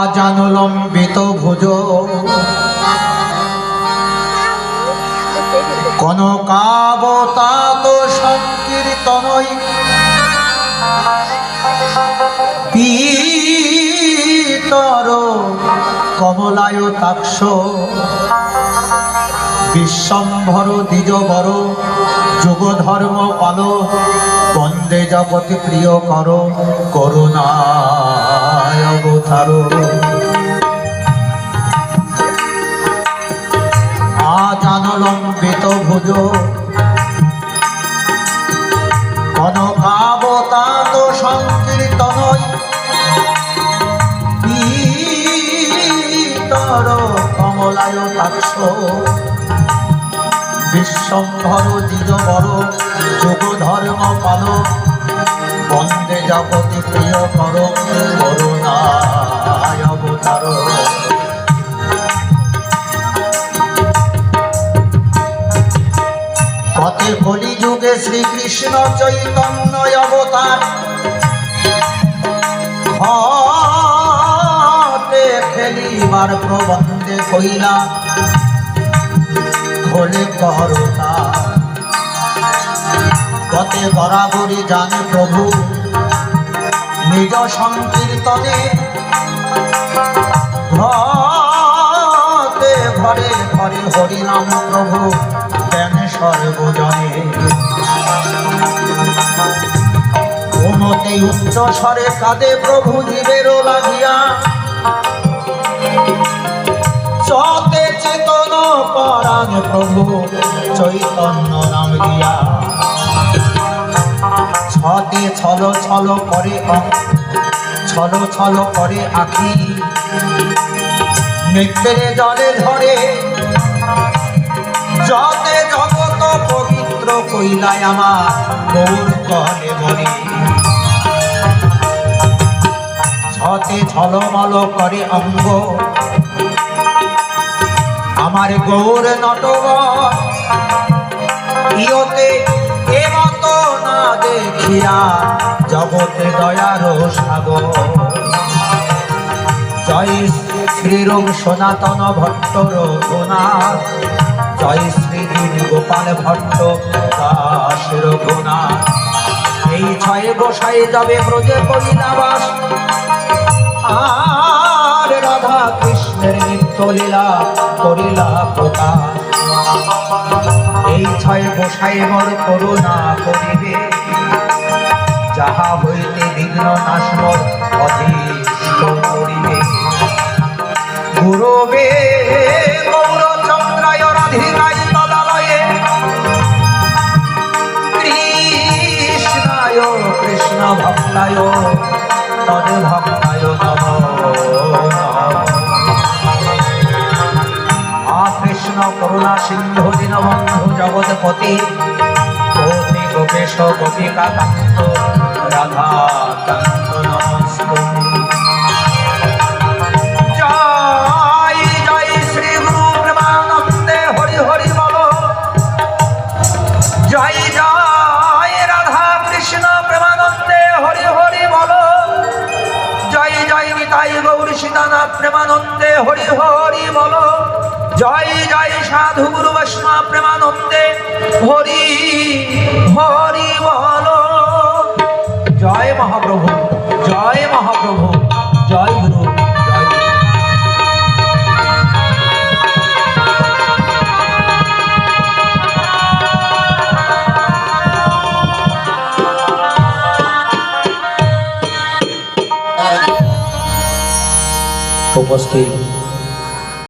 আজানুলম্বিত ভুজ কনকাবতাত সংকীর্তনৈ পীতর কমলায়তাক্ষ বিশ্বম্ভর দ্বিজবর যুগধর্ম পাল বন্দে জগৎ প্রিয় কর করুণায় অবতার। আজানুলম্বিত ভুজ কনকাবতাত সংকীর্তনৈ পীতর কমলায়তাক্ষ বিশ্বম্ভর দ্বিজবর যুগধর্ম পাল বন্দে জগৎ প্রিয় কর করুণায় অবতার। কতে কলিযুগে শ্রীকৃষ্ণ চৈতন্য অবতার হতে খেলিবার প্রবন্ধে কইলা হলে করতা। কতে বরাবরই জানে প্রভু নিজ সংকীর্তনে ঘরে ঘরে ঘরে হরিনাম প্রভু দেন সর্বজনে। কোনতে উচ্চ স্বরে কাঁদে প্রভু জীবেরও লাগিয়া চতে চেতন পরাণ প্রভু চৈতন্য নাম দিয়া। ছতে ছল ছল করে ছল ছল করে আখি নেত্রে জলে ধরে যতে জগত পবিত্র কইলায় আমার গৌর কলে বলে। ছতে ছলমল করে অঙ্গ আমার গৌর নটব ইয়তে এমত না দেখিয়া জগতে দয়ার সাগর। জয় শ্রীরূপ সনাতন ভট্ট রঘুনাথ জয় শ্রী গোপাল ভট্ট দাস রঘুনাথ। এই ছয় গোসাই যাবে ব্রজে করিলাবাস আর রাধা কৃষ্ণের নিত্য লীলা করিলা প্রকাশ। এই ছয় গোসাই মোর করুণা করিবে যাহা হইতে বিঘ্ন নাশ মোর অধীষ্ট করিবে। গুরবে গৌরচন্দ্রায় রাধিকায় তদালয়ে কৃষ্ণায় কৃষ্ণ ভক্তায় তদ ভক্তায় নমঃ। কৃষ্ণ করুণা সিন্ধু দীনবন্ধু জগৎপতি গোপী গোপেশ গোপিকা কান্ত রাধা কান্ত নমস্তুতে। জয় জয় শ্রী গুরু প্রেমানন্দে হরি হরি বল। জয় জয় রাধা কৃষ্ণ প্রেমানন্দে হরি হরি বল। জয় জয় নিতাই গৌর সীতানাথ প্রেমানন্দে হরি হরি বল। জয় জয় সাধু গুরু বৈষ্ণব প্রেমানন্দে হরি হরি বল। জয় মহাপ্রভু জয় মহাপ্রভু জয় গুরু জয় গুরু। উপস্থিত